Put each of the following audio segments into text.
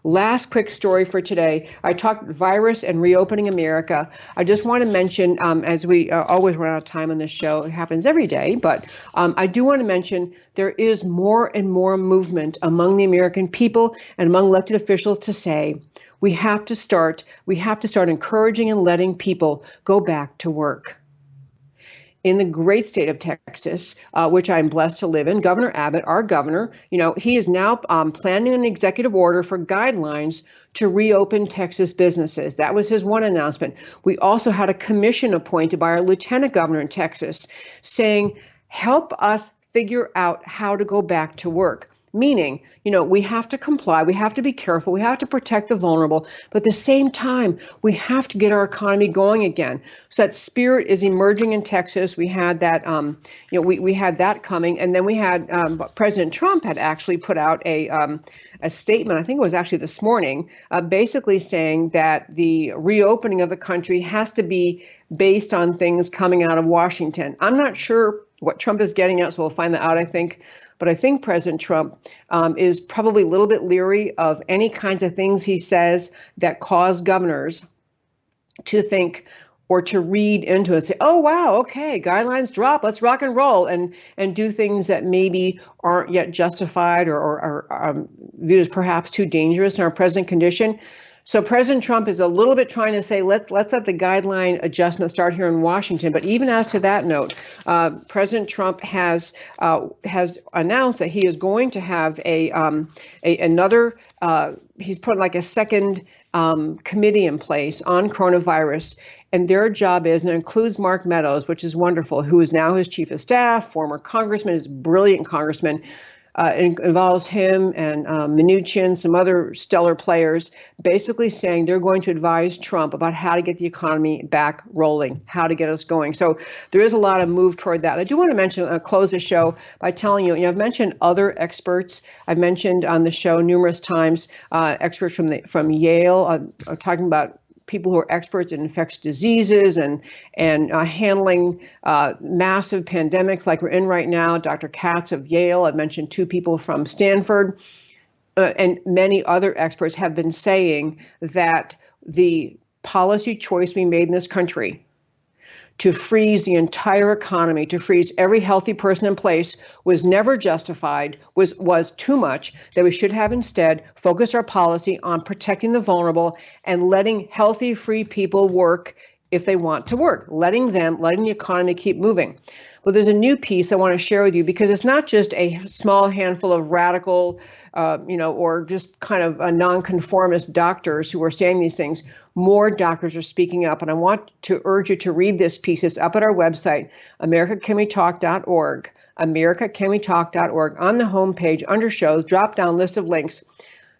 Last quick story for today. I talked virus and reopening America. I just want to mention, as we always run out of time on this show, it happens every day, but I do want to mention there is more and more movement among the American people and among elected officials to say we have to start encouraging and letting people go back to work. In the great state of Texas, which I'm blessed to live in, Governor Abbott, our governor, he is now planning an executive order for guidelines to reopen Texas businesses. That was his one announcement. We also had a commission appointed by our lieutenant governor in Texas saying, help us figure out how to go back to work. Meaning, we have to comply, we have to be careful, we have to protect the vulnerable, but at the same time, we have to get our economy going again. So that spirit is emerging in Texas. We had that, we had that coming, and then we had President Trump had actually put out a statement. I think it was actually this morning, basically saying that the reopening of the country has to be based on things coming out of Washington. I'm not sure what Trump is getting at, so we'll find that out, I think. But I think President Trump is probably a little bit leery of any kinds of things he says that cause governors to think or to read into it, say, oh, wow, okay, guidelines drop, let's rock and roll, and do things that maybe aren't yet justified or viewed as perhaps too dangerous in our present condition. So President Trump is a little bit trying to say, let's let the guideline adjustment start here in Washington. But even as to that note, President Trump has announced that he is going to have another. He's put like a second committee in place on coronavirus. And their job is, and it includes Mark Meadows, which is wonderful, who is now his chief of staff, former congressman, is a brilliant congressman. It involves him and Mnuchin, some other stellar players, basically saying they're going to advise Trump about how to get the economy back rolling, how to get us going. So there is a lot of move toward that. I do want to mention, close the show by telling you, I've mentioned other experts. I've mentioned on the show numerous times experts from Yale, talking about people who are experts in infectious diseases and handling massive pandemics like we're in right now. Dr. Katz of Yale, I've mentioned two people from Stanford, and many other experts have been saying that the policy choice we made in this country to freeze the entire economy, to freeze every healthy person in place was never justified, was too much, that we should have instead focused our policy on protecting the vulnerable and letting healthy, free people work if they want to work, letting the economy keep moving. Well, there's a new piece I want to share with you because it's not just a small handful of radical, or just kind of a nonconformist doctors who are saying these things. More doctors are speaking up, and I want to urge you to read this piece. It's up at our website, americacanwetalk.org, americacanwetalk.org. On the homepage, under shows, drop-down list of links.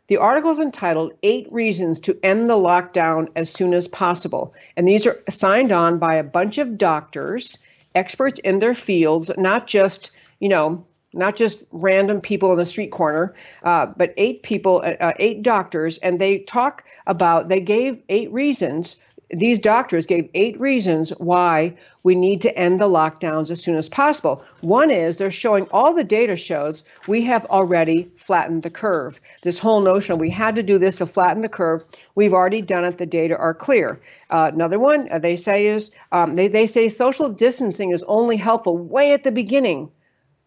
The article is entitled 8 Reasons to End the Lockdown as Soon as Possible. And these are signed on by a bunch of doctors, experts in their fields, not just random people in the street corner, but 8 people, 8 doctors, and they gave 8 reasons. These doctors gave 8 reasons why we need to end the lockdowns as soon as possible. One is they're showing, all the data shows we have already flattened the curve. This whole notion of we had to do this to flatten the curve, we've already done it. The data are clear. Another one they say is they say social distancing is only helpful way at the beginning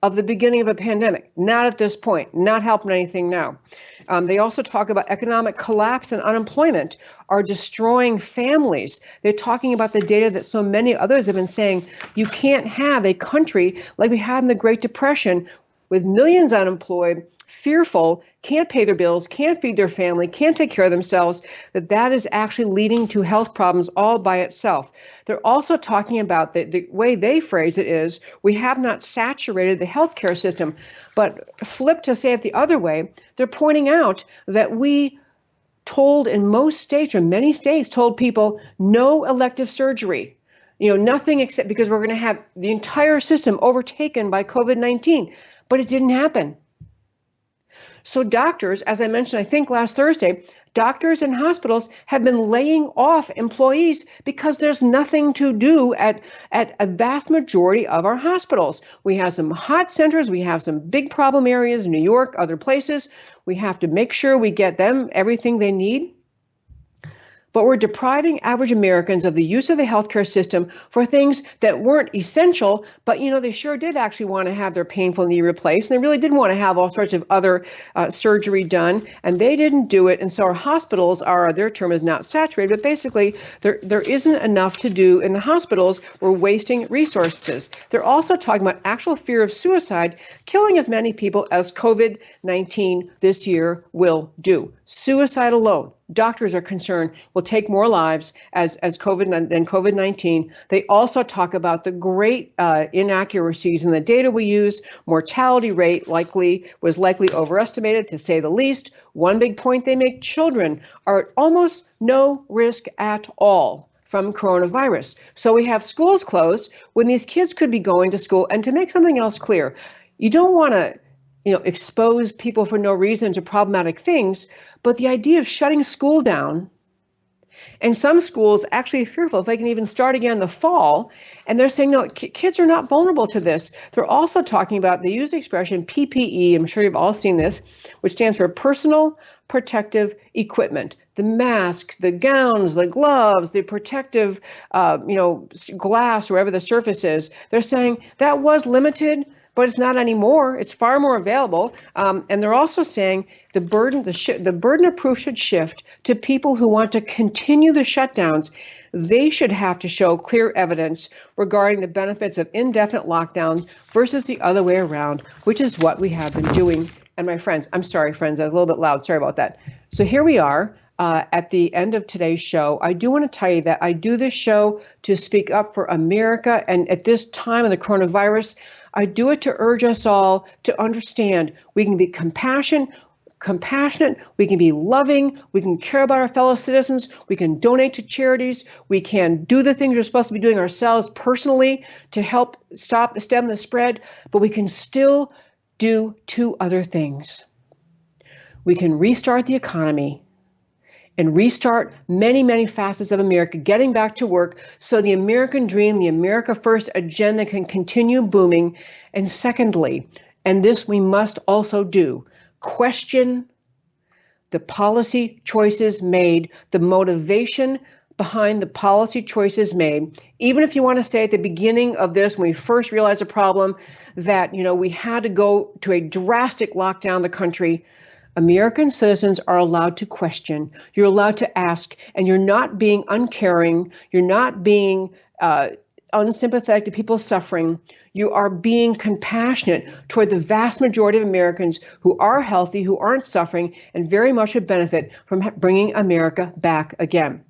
of a pandemic, not at this point, not helping anything now. They also talk about economic collapse and unemployment are destroying families. They're talking about the data that so many others have been saying, you can't have a country like we had in the Great Depression with millions unemployed, fearful, can't pay their bills, can't feed their family, can't take care of themselves, that is actually leading to health problems all by itself. They're also talking about the way they phrase it is, we have not saturated the healthcare system, but flip to say it the other way, they're pointing out that we told in most states, or many states told people, no elective surgery. Nothing except because we're going to have the entire system overtaken by COVID-19, but it didn't happen. So doctors, as I mentioned, I think last Thursday, Doctors and hospitals have been laying off employees because there's nothing to do at a vast majority of our hospitals. We have some hot centers. We have some big problem areas, New York, other places. We have to make sure we get them everything they need. But we're depriving average Americans of the use of the healthcare system for things that weren't essential, but they sure did actually want to have their painful knee replaced, and they really did want to have all sorts of other surgery done, and they didn't do it. And so our hospitals their term is not saturated, but basically there isn't enough to do in the hospitals. We're wasting resources. They're also talking about actual fear of suicide, killing as many people as COVID-19 this year will do. Suicide alone, doctors are concerned, will take more lives as COVID-19. They also talk about the great inaccuracies in the data we use. Mortality rate was likely overestimated, to say the least. One big point they make: children are at almost no risk at all from coronavirus. So we have schools closed when these kids could be going to school. And to make something else clear, you don't want to expose people for no reason to problematic things, but the idea of shutting school down, and some schools actually fearful if they can even start again in the fall, and they're saying, no, kids are not vulnerable to this. They're also talking about, they use the expression PPE, I'm sure you've all seen this, which stands for personal protective equipment. The masks, the gowns, the gloves, the protective, glass, wherever the surface is. They're saying that was limited, but it's not anymore. It's far more available. And they're also saying the burden of proof should shift to people who want to continue the shutdowns. They should have to show clear evidence regarding the benefits of indefinite lockdown versus the other way around, which is what we have been doing. And my friends, I'm sorry, friends, I was a little bit loud. Sorry about that. So here we are. At the end of today's show, I do want to tell you that I do this show to speak up for America. And at this time of the coronavirus, I do it to urge us all to understand we can be compassionate, we can be loving, we can care about our fellow citizens, we can donate to charities, we can do the things we're supposed to be doing ourselves personally to help stem the spread, but we can still do two other things. We can restart the economy and restart many, many facets of America, getting back to work so the American dream, the America First agenda can continue booming. And secondly, and this we must also do, question the policy choices made, the motivation behind the policy choices made. Even if you want to say at the beginning of this, when we first realized the problem, that we had to go to a drastic lockdown of the country, American citizens are allowed to question. You're allowed to ask, and you're not being uncaring. You're not being unsympathetic to people suffering. You are being compassionate toward the vast majority of Americans who are healthy, who aren't suffering, and very much would benefit from bringing America back again.